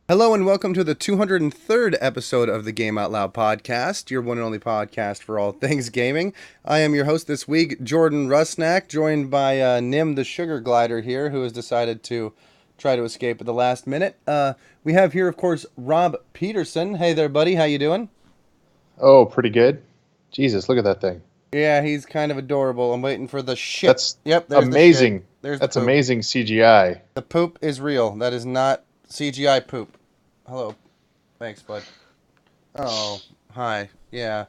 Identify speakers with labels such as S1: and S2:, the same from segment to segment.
S1: Hello and welcome to the 203rd episode of the Game Out Loud podcast, your one and only podcast for all things gaming. I am your host this week, Jordan Rusnak, joined by Nim the Sugar Glider here, who has decided to try to escape at the last minute. We have here, of course, Rob Peterson. Hey there, buddy. How you doing?
S2: Oh, pretty good. Jesus, look at that thing.
S1: Yeah, he's kind of adorable. I'm waiting for the shit.
S2: That's
S1: Yep, there's the shit.
S2: amazing.
S1: There's
S2: That's
S1: the poop.
S2: amazing CGI.
S1: The poop is real. That is not CGI poop. Hello. Thanks, bud. Oh, hi. Yeah.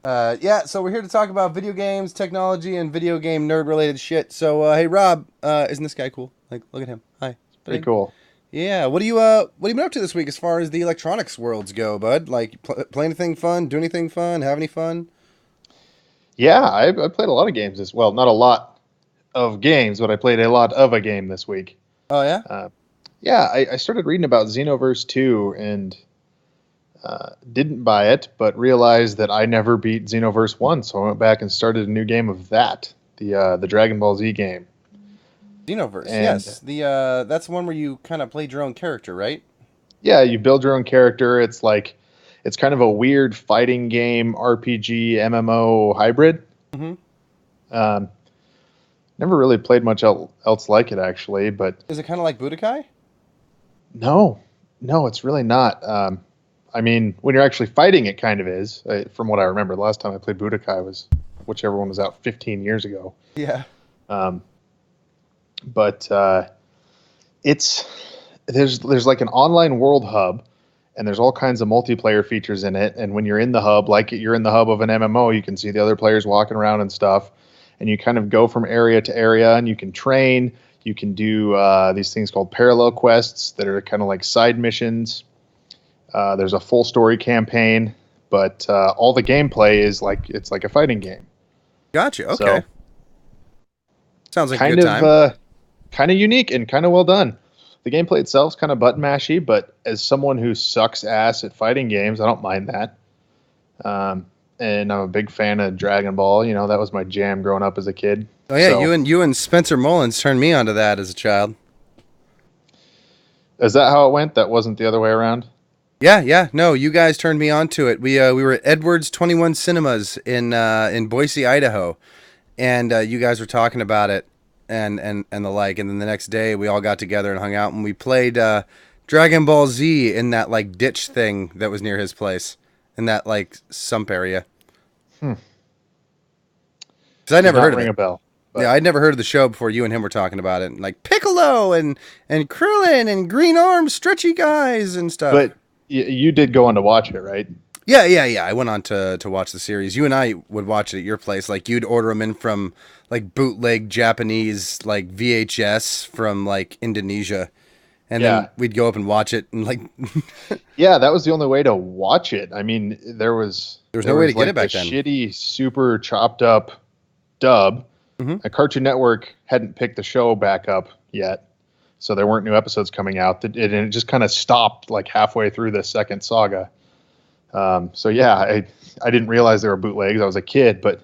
S1: So we're here to talk about video games, technology, and video game nerd-related shit. So, hey, Rob, isn't this guy cool? Like, look at him. Hi.
S2: Pretty cool.
S1: Yeah. What are you been up to this week as far as the electronics worlds go, bud? Like, play anything fun? Do anything fun? Have any fun?
S2: Yeah, I played a lot of games as well. Not a lot of games, but I played a lot of a game this week.
S1: Oh, yeah?
S2: I started reading about Xenoverse 2 and didn't buy it, but realized that I never beat Xenoverse 1, so I went back and started a new game of that, the Dragon Ball Z game.
S1: Xenoverse,
S2: And,
S1: yes. That's the one where you kind of played your own character, right?
S2: Yeah, you build your own character. It's kind of a weird fighting game, RPG, MMO hybrid.
S1: Mm-hmm.
S2: Never really played much else like it, actually, but
S1: Is it kind of like Budokai?
S2: no, it's really not. I mean, when you're actually fighting, it kind of is, from what I remember. The last time I played Budokai was whichever one was out 15 years ago.
S1: Yeah.
S2: But there's like an online world hub, and there's all kinds of multiplayer features in it. And when you're in the hub, like you're in the hub of an MMO, you can see the other players walking around and stuff. And you kind of go from area to area, and you can train. You can do these things called parallel quests that are kind of like side missions. There's a full story campaign, but all the gameplay is it's like a fighting game.
S1: Gotcha. Okay.
S2: So,
S1: Sounds like a good time.
S2: Kind of unique and kind of well done. The gameplay itself is kind of button mashy, but as someone who sucks ass at fighting games, I don't mind that. And I'm a big fan of Dragon Ball. You know, that was my jam growing up as a kid.
S1: Oh yeah,
S2: So,
S1: you and Spencer Mullins turned me onto that as a child.
S2: is that how it went? That wasn't the other way around?
S1: Yeah. No, you guys turned me onto it. We were at Edwards 21 Cinemas in Boise, Idaho, and you guys were talking about it and the like. And then the next day, we all got together and hung out, and we played Dragon Ball Z in that like ditch thing that was near his place, in that like sump area. Because I never heard of
S2: Ring
S1: it.
S2: a bell. But
S1: Yeah, I'd never heard of the show before you and him were talking about it. Like Piccolo and Krillin and Green Arm Stretchy Guys and stuff.
S2: But you did go on to watch it, right?
S1: Yeah. I went on to watch the series. You and I would watch it at your place. Like you'd order them in from like bootleg Japanese like VHS from like Indonesia. And
S2: Yeah.
S1: then we'd go up and watch it and like
S2: Yeah, that was the only way to watch it. I mean, there was
S1: no way to get
S2: like
S1: it back
S2: the
S1: then.
S2: shitty, super chopped up dub.
S1: Mhm.
S2: A Cartoon Network hadn't picked the show back up yet, so there weren't new episodes coming out. It just kind of stopped like halfway through the second saga. So yeah, I didn't realize there were bootlegs. I was a kid, but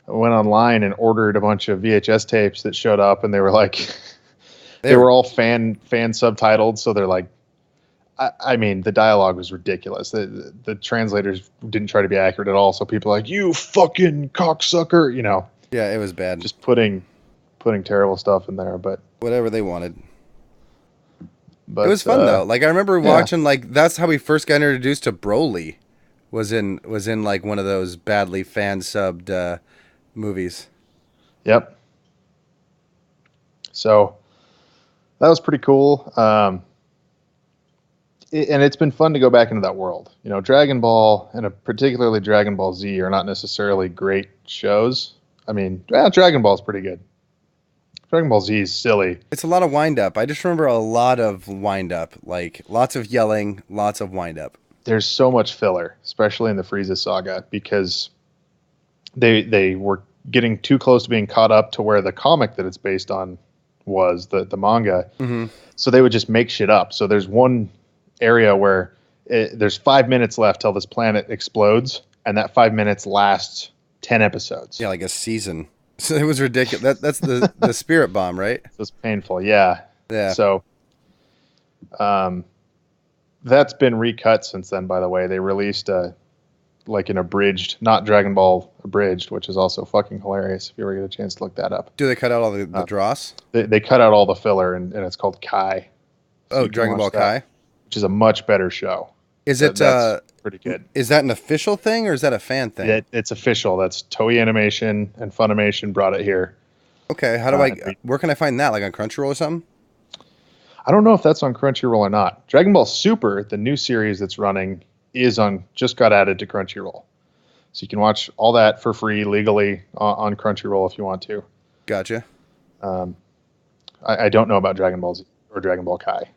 S2: I went online and ordered a bunch of VHS tapes that showed up, and they were like, they were all fan subtitled. So they're like, I mean, the dialogue was ridiculous. The translators didn't try to be accurate at all. So people are like, you fucking cocksucker, you know.
S1: Yeah, it was bad.
S2: Just putting terrible stuff in there, but
S1: Whatever they wanted.
S2: it
S1: It was fun though. Like I remember watching like that's how we first got introduced to Broly. Was in like one of those badly fan subbed movies.
S2: Yep. So that was pretty cool. And it's been fun to go back into that world. You know, Dragon Ball and particularly Dragon Ball Z are not necessarily great shows. I mean, Dragon Ball's pretty good. Dragon Ball Z is silly.
S1: It's a lot of wind up. I just remember a lot of wind up, like lots of yelling, lots of wind up.
S2: There's so much filler, especially in the Frieza saga, because they were getting too close to being caught up to where the comic that it's based on was the manga.
S1: Mm-hmm.
S2: So they would just make shit up. So there's one area where there's 5 minutes left till this planet explodes, and that 5 minutes lasts 10 episodes.
S1: Yeah, like a season. So it was ridiculous. That's the spirit bomb, right?
S2: So it's painful. Yeah.
S1: Yeah.
S2: So, That's been recut since then, by the way. They released like an abridged, not Dragon Ball abridged, which is also fucking hilarious if you ever get a chance to look that up.
S1: Do they cut out all the dross?
S2: They cut out all the filler, and it's called Kai. So
S1: Oh,
S2: you can
S1: Dragon Ball
S2: watch that,
S1: Kai.
S2: which is a much better show.
S1: Is it
S2: That's pretty good.
S1: is that an official thing or is that a fan thing?
S2: It's official. That's Toei Animation and Funimation brought it here.
S1: Okay, how do where can I find that? Like on Crunchyroll or something?
S2: I don't know if that's on Crunchyroll or not. Dragon Ball Super, the new series that's running, just got added to Crunchyroll. So you can watch all that for free legally on Crunchyroll if you want to.
S1: Gotcha.
S2: I don't know about Dragon Ball Z or Dragon Ball Kai.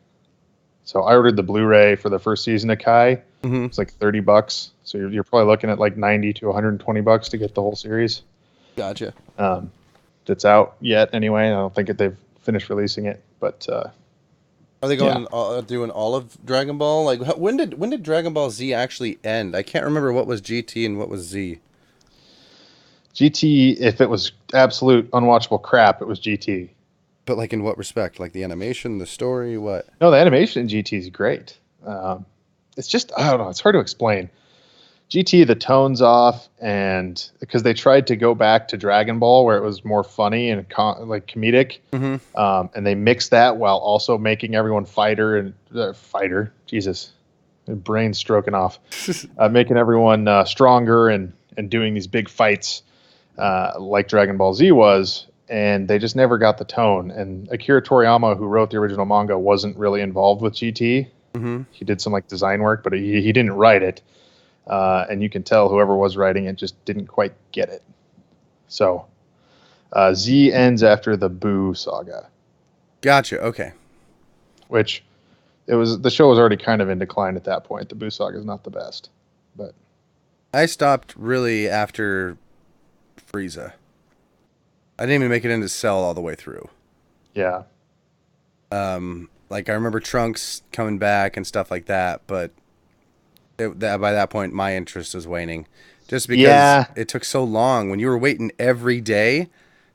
S2: So I ordered the Blu-ray for the first season of Kai.
S1: Mm-hmm.
S2: It's like $30. So you're probably looking at like $90 to $120 to get the whole series.
S1: Gotcha.
S2: That's out yet anyway. I don't think they've finished releasing it, but
S1: are they going doing all of Dragon Ball? Like when did Dragon Ball Z actually end? I can't remember what was GT and what was Z.
S2: GT, if it was absolute unwatchable crap, it was GT.
S1: But like in what respect? Like the animation, the story, what?
S2: No, the animation in GT is great. It's just, I don't know, it's hard to explain. GT, the tone's off, and because they tried to go back to Dragon Ball where it was more funny and like comedic, and they mixed that while also making everyone fighter, Jesus, my brain's stroking off, making everyone stronger and doing these big fights like Dragon Ball Z was, and they just never got the tone. And Akira Toriyama, who wrote the original manga, wasn't really involved with GT. Mm-hmm. He did some like design work, but he didn't write it. And you can tell whoever was writing it just didn't quite get it. So Z ends after the Boo saga.
S1: Gotcha. Okay.
S2: Which the show was already kind of in decline at that point. The Boo saga is not the best, but
S1: I stopped really after Frieza. I didn't even make it into Cell all the way through.
S2: Yeah.
S1: Like I remember Trunks coming back and stuff like that, but by that point, my interest was waning, just because it took so long. When you were waiting every day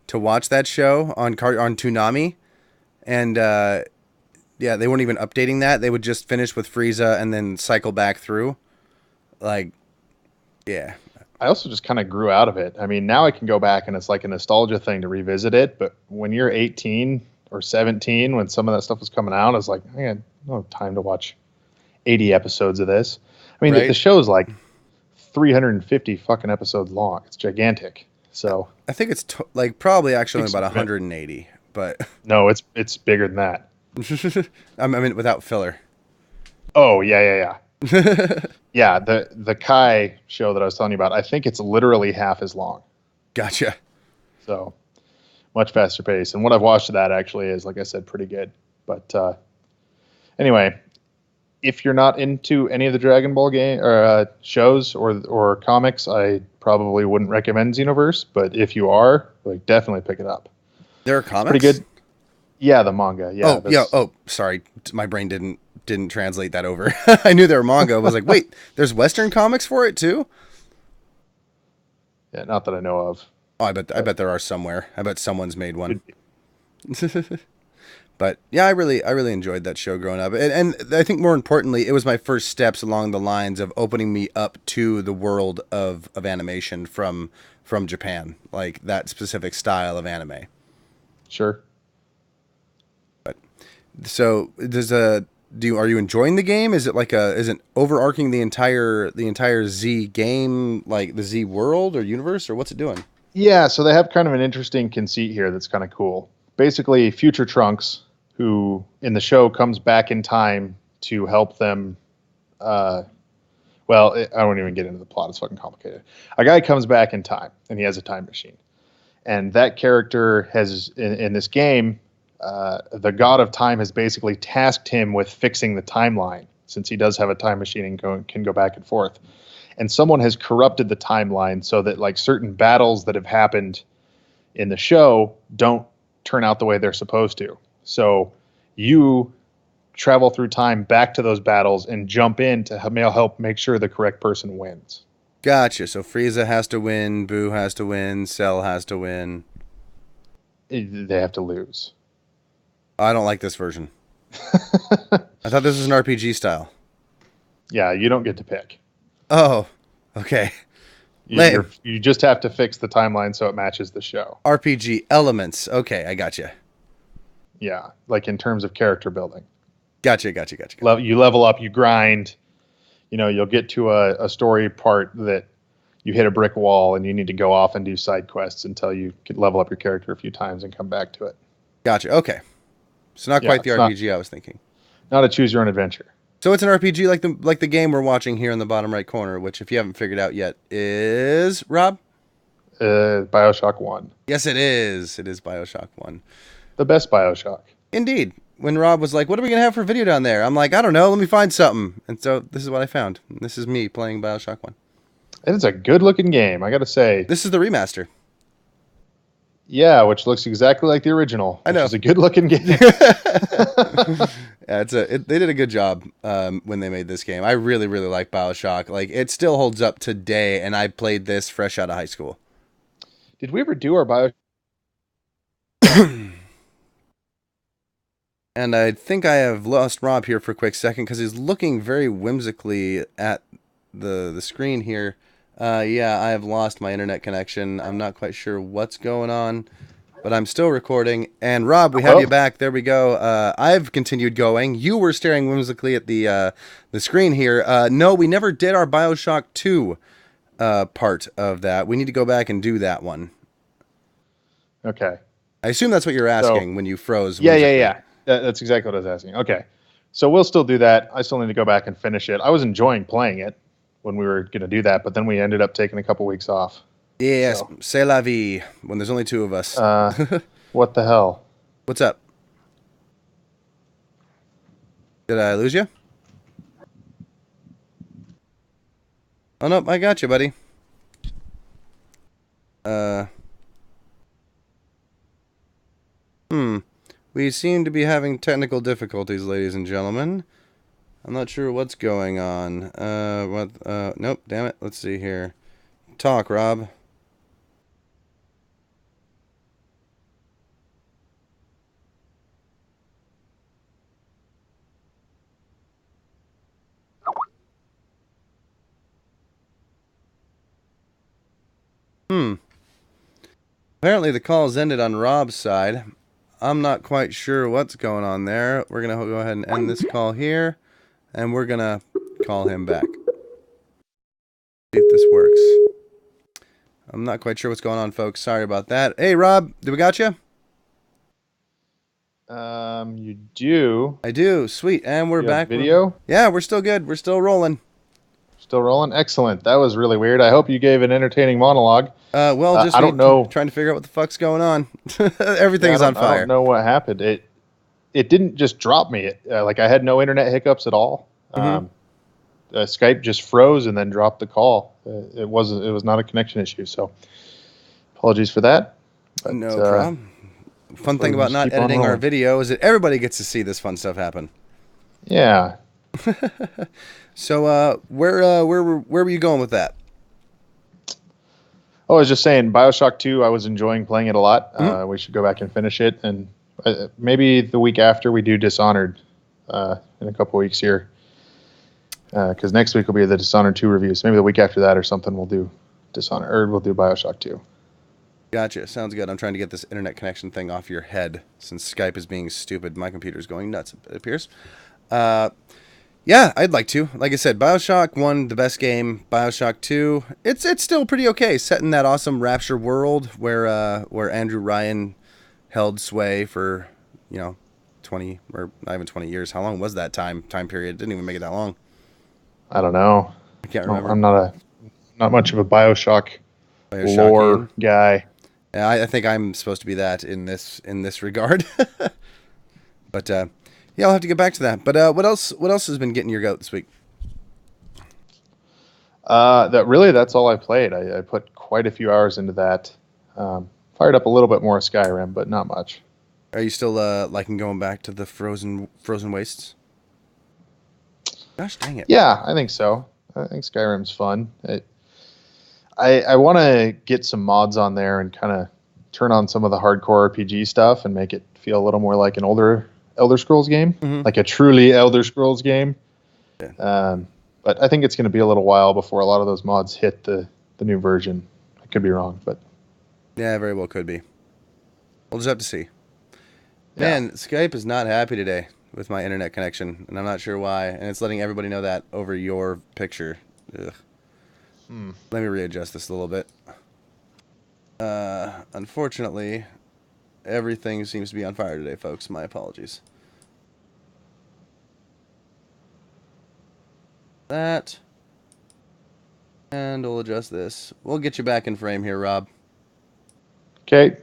S1: to watch that show on Toonami, and they weren't even updating that. They would just finish with Frieza and then cycle back through. Like, yeah.
S2: I also just kind of grew out of it. I mean, now I can go back and it's like a nostalgia thing to revisit it. But when you're 18 or 17, when some of that stuff was coming out, I was like, I had no time to watch 80 episodes of this. I mean, the show is like 350 fucking episodes long. It's gigantic. So
S1: I think it's probably actually only about 180, but
S2: no, it's bigger than that.
S1: I mean, without filler.
S2: Oh yeah. Yeah, the Kai show that I was telling you about, I think it's literally half as long.
S1: Gotcha.
S2: So much faster pace. And what I've watched of that actually is, like I said, pretty good. But anyway, if you're not into any of the Dragon Ball game or shows or comics, I probably wouldn't recommend Xenoverse. But if you are, like, definitely pick it up.
S1: There are comics?
S2: Pretty good. Yeah, the manga. Yeah.
S1: Oh, sorry, my brain didn't translate that over. I knew there were manga. I was like, wait, there's Western comics for it too?
S2: Yeah, not that I know of.
S1: Oh, I bet there are somewhere. I bet someone's made one. But yeah, I really enjoyed that show growing up, and I think more importantly, it was my first steps along the lines of opening me up to the world of animation from Japan, like that specific style of anime.
S2: Sure.
S1: But so are you enjoying the game? Is it overarching the entire Z game, like the Z world or universe, or what's it doing?
S2: Yeah, so they have kind of an interesting conceit here that's kind of cool. Basically, future Trunks, who in the show comes back in time to help them. I won't even get into the plot. It's fucking complicated. A guy comes back in time, and he has a time machine. And that character has, in this game, the god of time has basically tasked him with fixing the timeline, since he does have a time machine and can go back and forth. And someone has corrupted the timeline so that, like, certain battles that have happened in the show don't turn out the way they're supposed to. So you travel through time back to those battles and jump in to help make sure the correct person wins.
S1: Gotcha. So Frieza has to win, Boo has to win, Cell has to win.
S2: They have to lose.
S1: I don't like this version. I thought this was an RPG style.
S2: Yeah, you don't get to pick.
S1: Oh, okay. Lame.
S2: You just have to fix the timeline so it matches the show.
S1: RPG elements. Okay, I gotcha.
S2: Yeah, like in terms of character building.
S1: Gotcha.
S2: You level up, you grind. You'll get to a story part that you hit a brick wall and you need to go off and do side quests until you can level up your character a few times and come back to it.
S1: Gotcha. Okay. So not quite the RPG I was thinking.
S2: Not a choose your own adventure.
S1: So it's an RPG like the game we're watching here in the bottom right corner, which if you haven't figured out yet is Rob?
S2: BioShock 1.
S1: Yes, it is. It is BioShock 1.
S2: The best BioShock.
S1: Indeed. When Rob was like, what are we going to have for video down there? I'm like, I don't know. Let me find something. And so this is what I found. This is me playing BioShock 1.
S2: It's a good looking game, I got to say.
S1: This is the remaster.
S2: Yeah, which looks exactly like the original.
S1: I know.
S2: It's a good looking game.
S1: Yeah, they did a good job when they made this game. I really, really like BioShock. Like, it still holds up today, and I played this fresh out of high school.
S2: Did we ever do our BioShock?
S1: And I think I have lost Rob here for a quick second because he's looking very whimsically at the screen here. Yeah, I have lost my internet connection. I'm not quite sure what's going on, but I'm still recording. And Rob, we have you back. There we go. I've continued going. You were staring whimsically at the screen here. No, we never did our BioShock 2 part of that. We need to go back and do that one.
S2: Okay.
S1: I assume that's what you're asking when you froze.
S2: Yeah. That's exactly what I was asking. Okay. So we'll still do that. I still need to go back and finish it. I was enjoying playing it when we were going to do that, but then we ended up taking a couple weeks off.
S1: Yes, c'est la vie, when there's only two of us.
S2: What the hell?
S1: What's up? Did I lose you? Oh, no, I got you, buddy. We seem to be having technical difficulties, ladies and gentlemen. I'm not sure what's going on. Nope, damn it. Let's see here. Talk, Rob. Apparently the call's ended on Rob's side. I'm not quite sure what's going on there. We're going to go ahead and end this call here, and we're going to call him back. See if this works. I'm not quite sure what's going on, folks. Sorry about that. Hey, Rob, do we got you?
S2: You do.
S1: I do. Sweet. And we're back.
S2: Video?
S1: Yeah, we're still good. We're still rolling.
S2: Still rolling? Excellent. That was really weird. I hope you gave an entertaining monologue.
S1: Well, just
S2: I don't know.
S1: Trying to figure out what the fuck's going on. Everything is on fire.
S2: I don't know what happened. It didn't just drop me. Like I had no internet hiccups at all. Skype just froze and then dropped the call. It was not a connection issue. So apologies for that. But,
S1: no problem. Fun thing about not editing our video is that everybody gets to see this fun stuff happen.
S2: Yeah.
S1: So where were you going with that?
S2: Oh, I was just saying, BioShock 2, I was enjoying playing it a lot. We should go back and finish it. And maybe the week after we do Dishonored in a couple weeks here. Because next week will be the Dishonored 2 review. So maybe the week after that or something we'll do Dishonored, or we'll do BioShock 2. Gotcha.
S1: Sounds good. I'm trying to get this internet connection thing off your head since Skype is being stupid. My computer's going nuts, it appears. Yeah, I'd like to. Like I said, BioShock 1, the best game. BioShock 2, it's still pretty okay. Set in that awesome Rapture world where Andrew Ryan held sway for 20 or not even 20 years. How long was that time period? It didn't even make it that long.
S2: I don't know.
S1: I can't remember.
S2: I'm not much of a BioShock lore guy.
S1: Yeah, I think I'm supposed to be that in this regard. But yeah, I'll have to get back to that. But what else has been getting your goat this week?
S2: That's all I played. I put quite a few hours into that. Fired up a little bit more Skyrim, but not much.
S1: Are you still liking going back to the frozen wastes? Gosh dang it.
S2: Yeah, I think so. I think Skyrim's fun. I want to get some mods on there and kind of turn on some of the hardcore RPG stuff and make it feel a little more like an older Elder Scrolls game, like a truly Elder Scrolls game. Yeah. But I think it's going to be a little while before a lot of those mods hit the new version. I could be wrong, but
S1: Yeah, very well could be. We'll just have to see.
S2: yeah.
S1: Man, Skype is not happy today with my internet connection, and I'm not sure why. And it's letting everybody know that over your picture. Ugh.
S2: Hmm.
S1: Let me readjust this a little bit. Unfortunately, everything seems to be on fire today, folks. My apologies. That. And we'll adjust this. We'll get you back in frame here, Rob.
S2: Okay.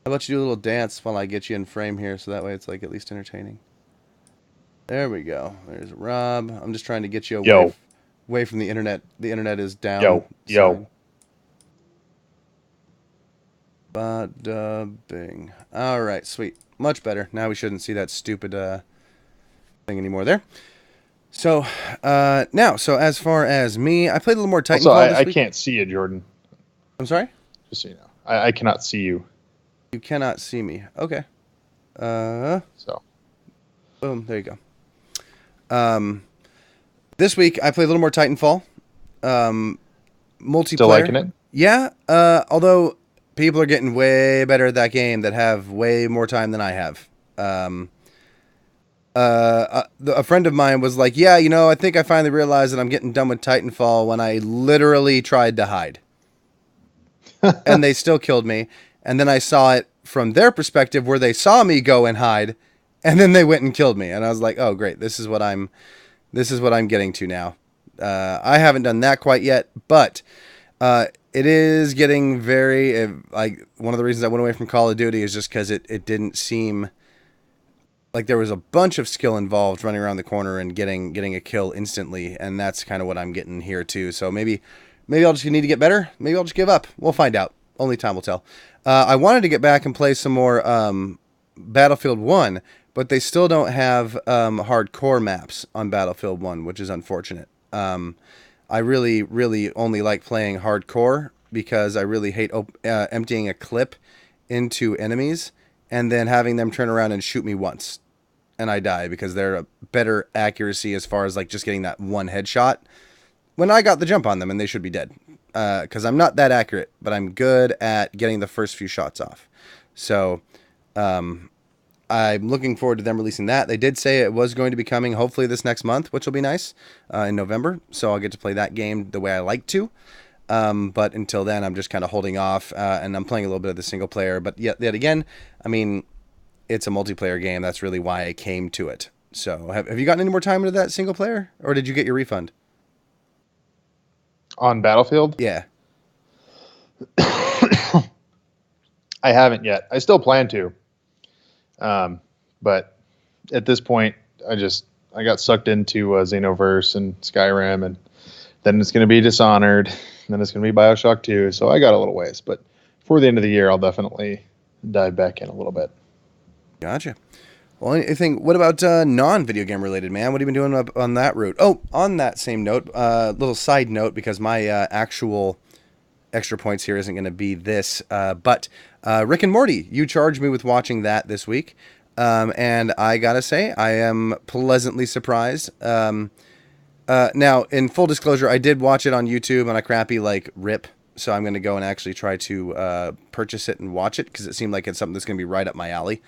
S1: How about you do a little dance while I get you in frame here, so that way it's like at least entertaining. There we go. There's Rob. I'm just trying to get you
S2: Yo,
S1: away from the internet. The internet is down
S2: yo, yo.
S1: sign. Bada bing. All right, sweet. Much better. Now we shouldn't see that stupid thing anymore there. So now, so as far as me, I played a little more Titanfall
S2: Also,
S1: this
S2: I
S1: week.
S2: can't see you, Jordan.
S1: I'm sorry?
S2: Just so you know, I cannot see you.
S1: You cannot see me. Okay.
S2: So
S1: Boom. There you go. This week I played a little more Titanfall. Multiplayer.
S2: still liking it?
S1: Yeah. Although people are getting way better at that game that have way more time than I have. A friend of mine was like, "Yeah, I think I finally realized that I'm getting done with Titanfall when I literally tried to hide, and they still killed me. And then I saw it from their perspective, where they saw me go and hide, and then they went and killed me. And I was like, oh great, this is what I'm getting to now. I haven't done that quite yet, but it is getting very like one of the reasons I went away from Call of Duty is just because it didn't seem like there was a bunch of skill involved running around the corner and getting a kill instantly, and that's kind of what I'm getting here too. So maybe I'll just need to get better. Maybe I'll just give up. We'll find out. Only time will tell. I wanted to get back and play some more Battlefield 1, but they still don't have hardcore maps on Battlefield 1, which is unfortunate. I really, really only like playing hardcore because I really hate emptying a clip into enemies and then having them turn around and shoot me once and I die because they're a better accuracy as far as like just getting that one headshot when I got the jump on them, and they should be dead because I'm not that accurate, but I'm good at getting the first few shots off. So I'm looking forward to them releasing that. They did say it was going to be coming hopefully this next month, which will be nice, in November. So I'll get to play that game the way I like to. But until then, I'm just kind of holding off, and I'm playing a little bit of the single player. But yet again, I mean, it's a multiplayer game. That's really why I came to it. So have you gotten any more time into that single player, or did you get your refund?
S2: On Battlefield?
S1: Yeah.
S2: I haven't yet. I still plan to. But at this point, I got sucked into Xenoverse and Skyrim, and then it's going to be Dishonored, and then it's going to be BioShock 2. So I got a little ways, but before the end of the year, I'll definitely dive back in a little bit.
S1: Gotcha. Well, what about non-video game related, man? What have you been doing up on that route? Oh, on that same note, little side note, because my actual extra points here isn't going to be this, but Rick and Morty, you charged me with watching that this week, and I gotta say, I am pleasantly surprised. Now, in full disclosure, I did watch it on YouTube on a crappy rip, so I'm going to go and actually try to purchase it and watch it because it seemed like it's something that's going to be right up my alley.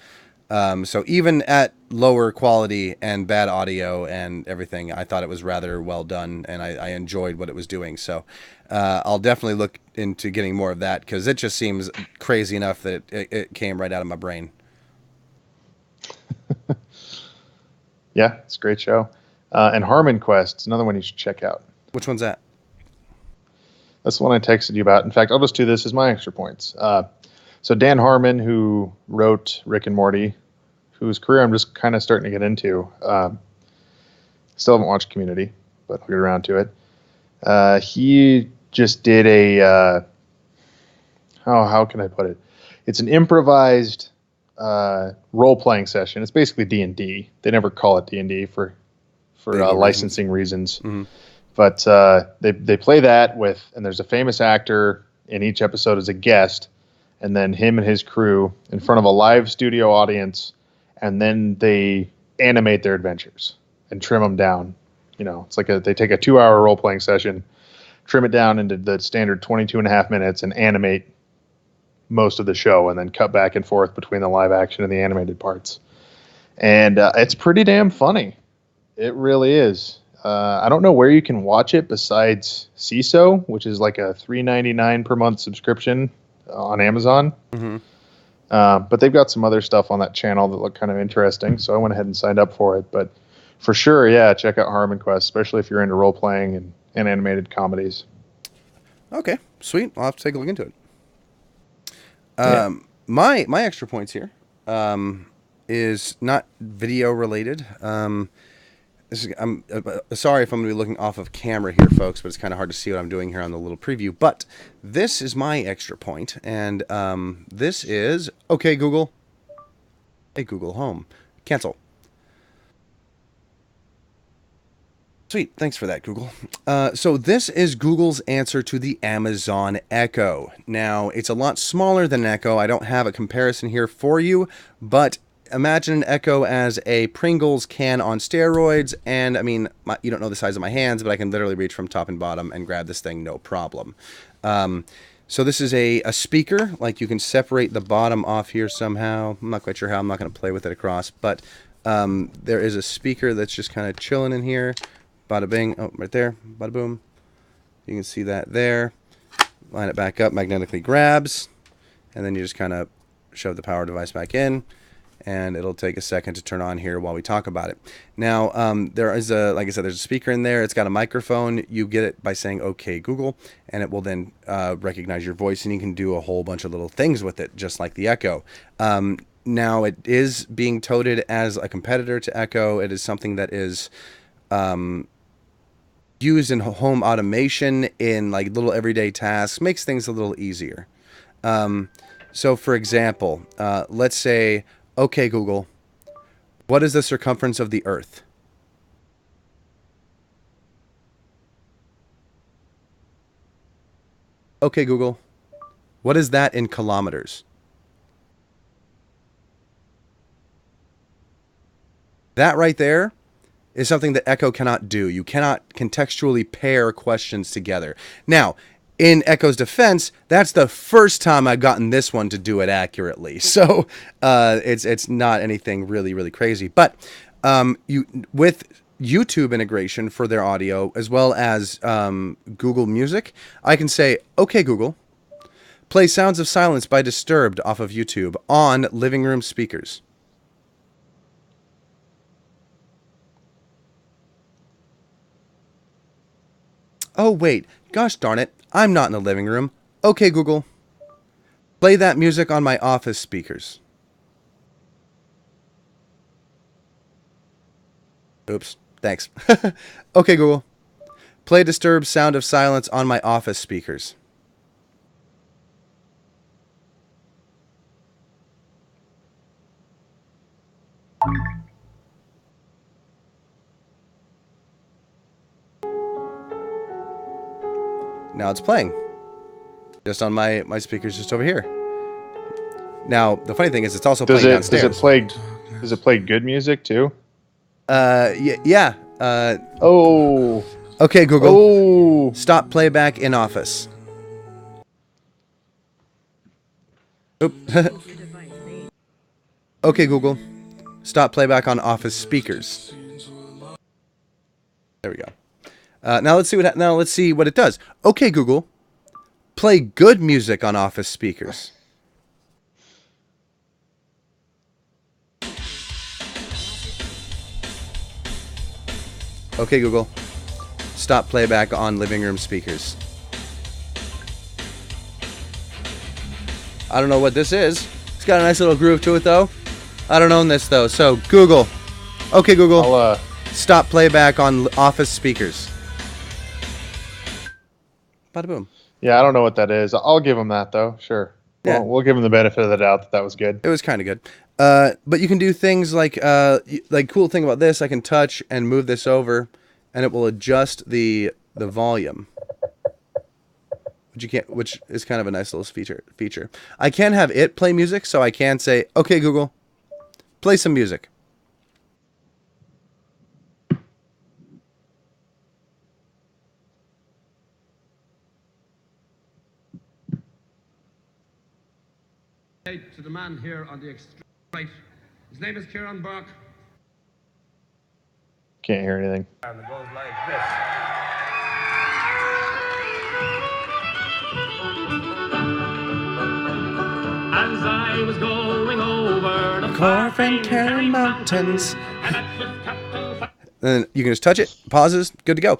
S1: So even at lower quality and bad audio and everything, I thought it was rather well done, and I enjoyed what it was doing. So I'll definitely look into getting more of that because it just seems crazy enough that it came right out of my brain.
S2: Yeah, it's a great show. And Harmon Quest is another one you should check out.
S1: Which one's that?
S2: That's the one I texted you about. In fact, I'll just do this as my extra points. So Dan Harmon, who wrote Rick and Morty, whose career I'm just kind of starting to get into. Still haven't watched Community, but I'll get around to it. He just did a, how can I put it? It's an improvised role-playing session. It's basically D&D. They never call it D&D for licensing reasons.
S1: Mm-hmm.
S2: But they play that and there's a famous actor in each episode as a guest, and then him and his crew in front of a live studio audience, and then they animate their adventures and trim them down It's like they take a 2-hour role playing session, trim it down into the standard 22 and a half minutes, and animate most of the show, and then cut back and forth between the live action and the animated parts. And it's pretty damn funny. It really is. I don't know where you can watch it besides CISO, which is like a $3.99 per month subscription on Amazon.
S1: Mm-hmm.
S2: But they've got some other stuff on that channel that look kind of interesting, so I went ahead and signed up for it. But for sure, yeah, check out Harmon Quest, especially if you're into role playing and animated comedies.
S1: Okay, sweet. I'll have to take a look into it.
S2: Yeah.
S1: My extra points here is not video related. I'm sorry if I'm going to be looking off of camera here, folks, but it's kind of hard to see what I'm doing here on the little preview. But this is my extra point, and this is, okay, Google. Hey, Google Home. Cancel. Sweet. Thanks for that, Google. So this is Google's answer to the Amazon Echo. Now, it's a lot smaller than Echo. I don't have a comparison here for you, but imagine an Echo as a Pringles can on steroids, and I mean, you don't know the size of my hands, but I can literally reach from top and bottom and grab this thing no problem. So this is a speaker. Like, you can separate the bottom off here somehow. I'm not quite sure how. I'm not going to play with it across, but there is a speaker that's just kind of chilling in here. Bada bing. Oh, right there. Bada boom. You can see that there. Line it back up, magnetically grabs, and then you just kind of shove the power device back in, and it'll take a second to turn on here while we talk about it. Now, there is like I said, there's a speaker in there. It's got a microphone. You get it by saying, okay, Google, and it will then recognize your voice, and you can do a whole bunch of little things with it, just like the Echo. Now, it is being touted as a competitor to Echo. It is something that is used in home automation, in like little everyday tasks, makes things a little easier. So for example, let's say, okay, Google, what is the circumference of the Earth? Okay, Google, what is that in kilometers? That right there is something that Echo cannot do. You cannot contextually pair questions together. Now, in Echo's defense, that's the first time I've gotten this one to do it accurately. So it's not anything really, really crazy. But with YouTube integration for their audio, as well as Google Music, I can say, okay, Google, play Sounds of Silence by Disturbed off of YouTube on living room speakers. Oh, wait. Gosh darn it. I'm not in the living room. Okay, Google. Play that music on my office speakers. Oops. Thanks. Okay, Google. Play Disturbed Sound of Silence on my office speakers. Now it's playing. Just on my speakers just over here. Now, the funny thing is it's also playing downstairs.
S2: Does it play good music too?
S1: Yeah.
S2: Oh.
S1: Okay, Google.
S2: Oh.
S1: Stop playback in office. Oop. Okay, Google. Stop playback on office speakers. There we go. Now let's see what it does. Okay, Google. Play good music on office speakers. Okay, Google. Stop playback on living room speakers. I don't know what this is. It's got a nice little groove to it, though. I don't own this, though. So, Google. Okay, Google. Stop playback on office speakers. Bada boom.
S2: Yeah, I don't know what that is. I'll give them that, though. Sure. Yeah. We'll give them the benefit of the doubt that was good.
S1: It was kind of good. But you can do things like cool thing about this, I can touch and move this over, and it will adjust the volume. Which is kind of a nice little feature. I can have it play music, so I can say, okay, Google, play some music.
S3: To the man here on the extreme right. His name is Kieran Burke.
S2: Can't hear anything.
S3: And it goes like this. As I was going over the
S1: Corfin Mountains. Then you can just touch it, pauses, good to go.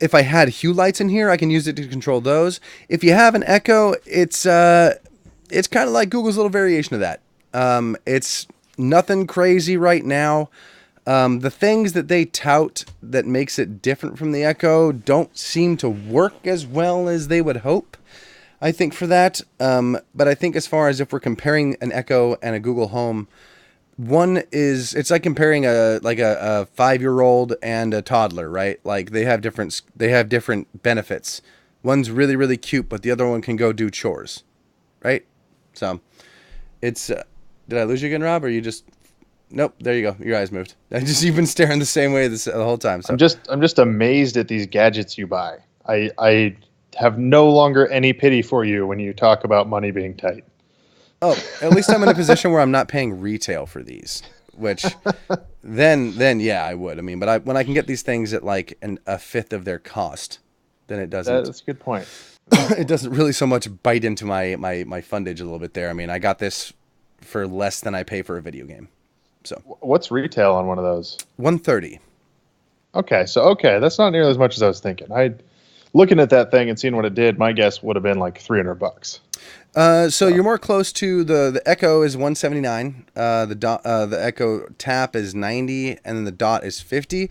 S1: If I had hue lights in here, I can use it to control those. If you have an Echo, it's kind of like Google's little variation of that. It's nothing crazy right now. The things that they tout that makes it different from the Echo don't seem to work as well as they would hope, I think, for that. But I think as far as if we're comparing an Echo and a Google Home, it's like comparing a 5-year-old and a toddler, right? Like they have different benefits. One's really, really cute, but the other one can go do chores, right? So it's, did I lose you again, Rob? Or you just, nope, there you go. Your eyes moved. You've been staring the same way the whole time. So
S2: I'm just amazed at these gadgets you buy. I have no longer any pity for you when you talk about money being tight.
S1: Oh, at least I'm in a position where I'm not paying retail for these, which then yeah, I would. I mean, but when I can get these things at like a fifth of their cost, then it doesn't.
S2: That's a good point.
S1: It doesn't really so much bite into my fundage a little bit there. I mean, I got this for less than I pay for a video game. So
S2: what's retail on one of those?
S1: $130.
S2: Okay, that's not nearly as much as I was thinking. Looking at that thing and seeing what it did, my guess would have been like $300.
S1: So you're more close to the Echo is $179. The Echo Tap is $90, and then the Dot is $50.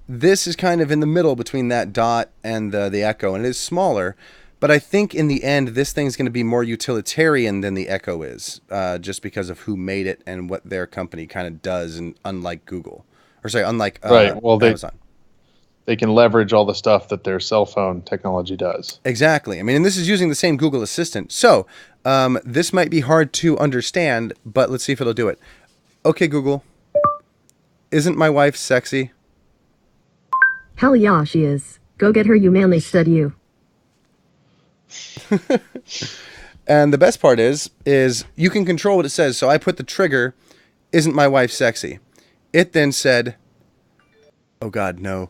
S1: This is kind of in the middle between that Dot and the Echo, and it is smaller. But I think in the end, this thing's going to be more utilitarian than the Echo is, just because of who made it and what their company kind of does, and unlike Google, unlike
S2: right. Well,
S1: Amazon.
S2: They can leverage all the stuff that their cell phone technology does.
S1: Exactly. I mean, and this is using the same Google Assistant. So this might be hard to understand, but let's see if it'll do it. Okay, Google. Isn't my wife sexy?
S4: Hell yeah, she is. Go get her, you manly stud, you.
S1: And the best part is you can control what it says. So I put the trigger, isn't my wife sexy? It then said, oh God, no.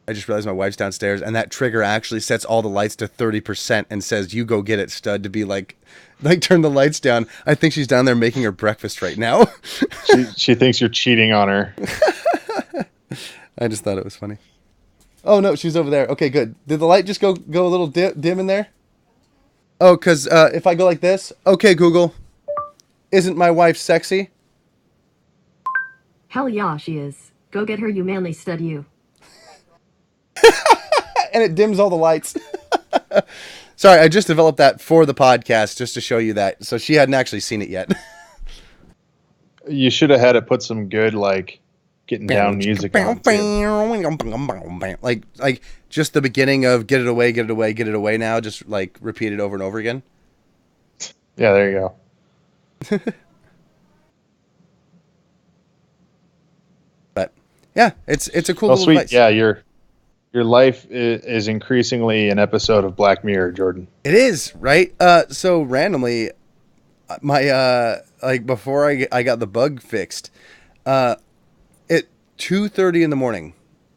S1: I just realized my wife's downstairs, and that trigger actually sets all the lights to 30% and says, you go get it, stud, to be like turn the lights down. I think she's down there making her breakfast right now.
S2: She thinks you're cheating on her.
S1: I just thought it was funny. Oh, no, she's over there. Okay, good. Did the light just go a little dim in there? Oh, because if I go like this, okay, Google, isn't my wife sexy?
S4: Hell yeah, she is. Go get her, you manly stud, you.
S1: And it dims all the lights. Sorry, I just developed that for the podcast just to show you that. So she hadn't actually seen it yet.
S2: You should have had it put some good, like, getting down music on too.
S1: Like just the beginning of get it away, get it away, get it away now, just like repeat it over and over again.
S2: Yeah, there you go.
S1: But yeah, it's a cool
S2: Oh,
S1: little
S2: sweet.
S1: device.
S2: Yeah, your life is increasingly an episode of Black Mirror, Jordan.
S1: It is, right? So randomly, my like before I got the bug fixed, at 2:30 in the morning,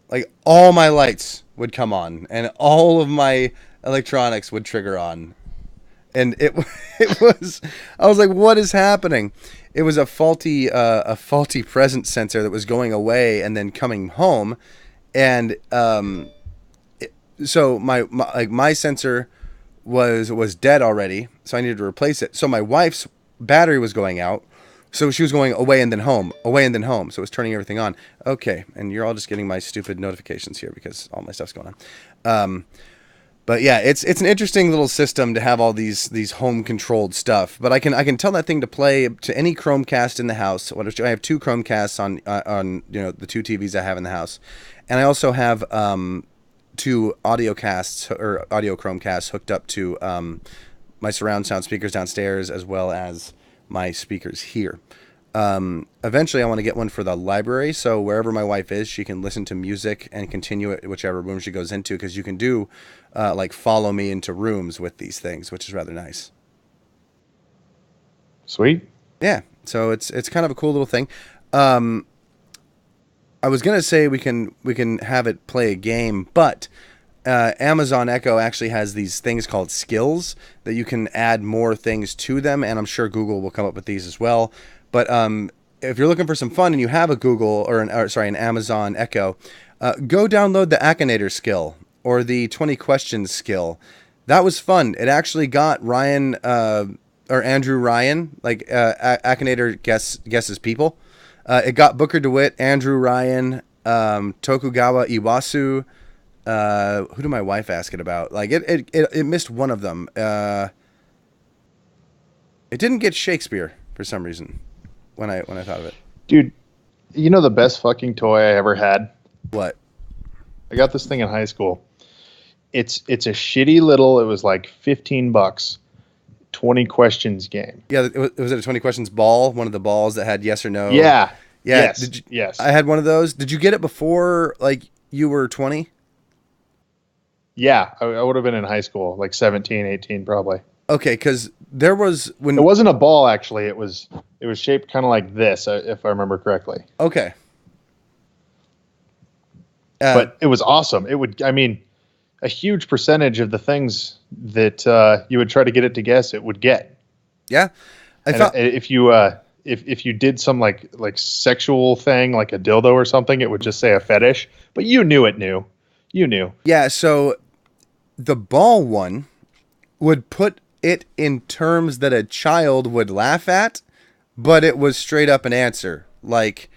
S1: like all my lights would come on and all of my electronics would trigger on, and it was, I was like, what is happening? It was a faulty presence sensor that was going away and then coming home. And so my sensor was dead already, so I needed to replace it. So my wife's battery was going out, so she was going away and then home, away and then home. So it was turning everything on. Okay, and you're all just getting my stupid notifications here because all my stuff's going on. But yeah, it's an interesting little system to have all these home controlled stuff. But I can tell that thing to play to any Chromecast in the house. I have 2 Chromecasts on the 2 TVs I have in the house. And I also have 2 audio Chromecasts hooked up to my surround sound speakers downstairs, as well as my speakers here. Eventually, I want to get one for the library, so wherever my wife is, she can listen to music and continue it whichever room she goes into, because you can do like follow me into rooms with these things, which is rather nice.
S2: Sweet.
S1: Yeah, so it's kind of a cool little thing. Um, I was gonna say we can have it play a game, but Amazon Echo actually has these things called skills that you can add more things to them, and I'm sure Google will come up with these as well. But if you're looking for some fun and you have a Google or an Amazon Echo, go download the Akinator skill or the 20 questions skill. That was fun. It actually got Ryan or Andrew Ryan, like Akinator guesses people. It got Booker DeWitt, Andrew Ryan, Tokugawa Iwasu. Who did my wife ask it about? Like it missed one of them. It didn't get Shakespeare for some reason when I thought of it.
S2: Dude, you know the best fucking toy I ever had?
S1: What?
S2: I got this thing in high school. It's a shitty little, it was like $15, 20 questions game.
S1: Yeah, was it a 20 questions ball? One of the balls that had yes or no?
S2: Yeah.
S1: Yeah.
S2: Yes. Yes.
S1: I had one of those. Did you get it before like you were 20?
S2: Yeah, I would have been in high school, like 17, 18 probably.
S1: Okay, because there was when
S2: It wasn't a ball actually. It was shaped kind of like this, if I remember correctly.
S1: Okay.
S2: But it was awesome. A huge percentage of the things that you would try to get it to guess, it would get.
S1: Yeah,
S2: if you did some like sexual thing, like a dildo or something, it would just say a fetish. But you knew it knew. You knew.
S1: Yeah. So the ball one would put it in terms that a child would laugh at, but it was straight up an answer. Like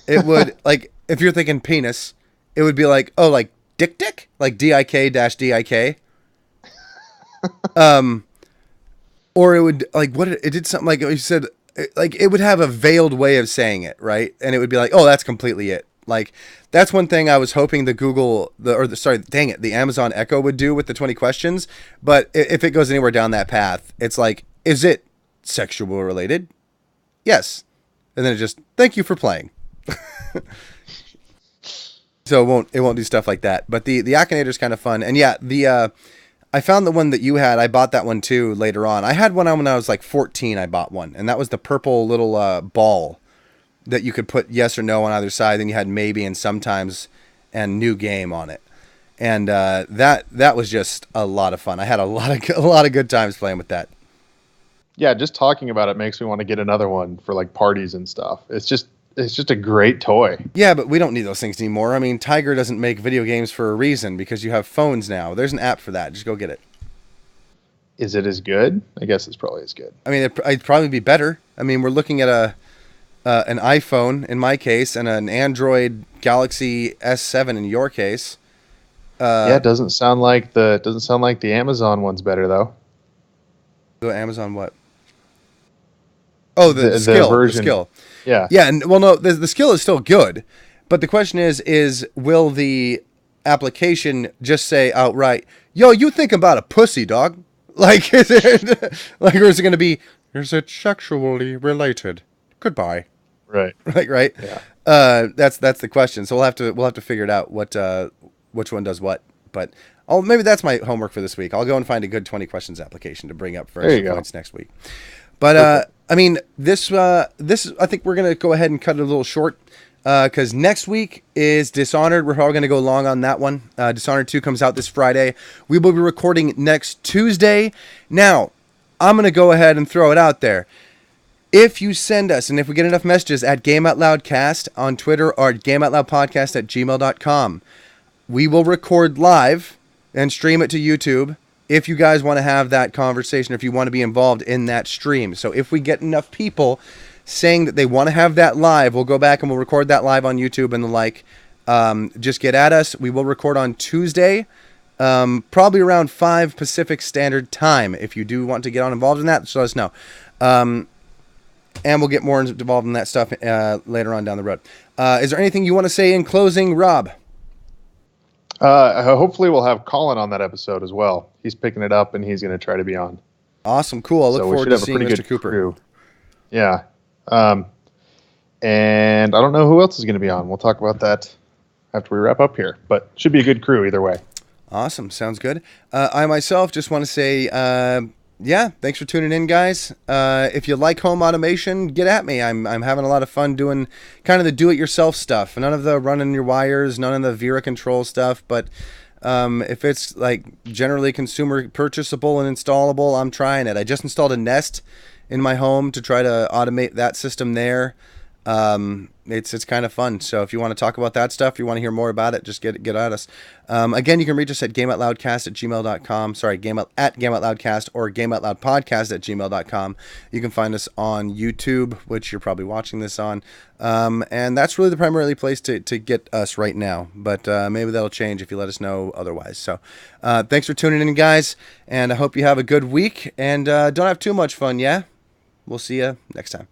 S1: it would like if you're thinking penis, it would be like, oh, like dick, like DIK-DIK. Or it would like it did something like you said, like it would have a veiled way of saying it, right? And it would be like, oh, that's completely it. Like that's one thing I was hoping the Amazon Echo would do with the 20 questions. But if it goes anywhere down that path, it's like, is it sexual related? Yes. And then it just, thank you for playing. So it won't do stuff like that. But the Akinator is kind of fun. And yeah, I found the one that you had. I bought that one too later on. I had one when I was like 14. I bought one, and that was the purple little ball that you could put yes or no on either side. Then you had maybe and sometimes and new game on it. And that was just a lot of fun. I had a lot of good times playing with that.
S2: Yeah, just talking about it makes me want to get another one for like parties and stuff. It's just a great toy.
S1: Yeah, but we don't need those things anymore. I mean, Tiger doesn't make video games for a reason because you have phones now. There's an app for that. Just go get it.
S2: Is it as good? I guess it's probably as good.
S1: I mean, it'd probably be better. I mean, we're looking at an iPhone in my case and an Android Galaxy S7 in your case.
S2: Yeah, it doesn't sound like the Amazon one's better though.
S1: The Amazon what? Oh, the skill.
S2: Version.
S1: The skill.
S2: Yeah.
S1: Yeah, and well, no, the skill is still good, but the question is will the application just say outright, "Yo, you think about a pussy, dog"? Like, or is it going to be, "Is it sexually related? Goodbye."
S2: Right.
S1: Right.
S2: Yeah.
S1: That's the question. So we'll have to figure it out which one does what. But maybe that's my homework for this week. I'll go and find a good 20 questions application to bring up for extra points next week. But I mean, this I think we're gonna go ahead and cut it a little short because next week is Dishonored. We're all gonna go long on that one. Dishonored 2 comes out this Friday. We will be recording next Tuesday. Now, I'm gonna go ahead and throw it out there. If you send us, and if we get enough messages at GameOutLoudCast on Twitter or at GameOutLoudPodcast@gmail.com, we will record live and stream it to YouTube. If you guys want to have that conversation, if you want to be involved in that stream. So if we get enough people saying that they want to have that live, we'll go back and we'll record that live on YouTube and the like. Just get at us. We will record on Tuesday, probably around 5 Pacific Standard Time. If you do want to get involved in that, just let us know. And we'll get more involved in that stuff later on down the road. Is there anything you want to say in closing, Rob?
S2: Hopefully we'll have Colin on that episode as well. He's picking it up and he's going to try to be on.
S1: Awesome. Cool. I look forward to seeing Mr. Cooper.
S2: Crew. Yeah. And I don't know who else is going to be on. We'll talk about that after we wrap up here, but should be a good crew either way.
S1: Awesome. Sounds good. I myself just want to say, yeah, thanks for tuning in, guys. If you like home automation, get at me. I'm having a lot of fun doing kind of the do-it-yourself stuff. None of the running your wires, none of the Vera control stuff. But if it's like generally consumer purchasable and installable, I'm trying it. I just installed a Nest in my home to try to automate that system there. It's kind of fun. So if you want to talk about that stuff, you want to hear more about it, just get at us. Again, you can reach us at gameoutloudcast@gmail.com. Sorry, at gameoutloudcast or gameoutloudpodcast@gmail.com. You can find us on YouTube, which you're probably watching this on. And that's really the primary place to get us right now. But maybe that'll change if you let us know otherwise. So thanks for tuning in, guys. And I hope you have a good week. And don't have too much fun, yeah? We'll see you next time.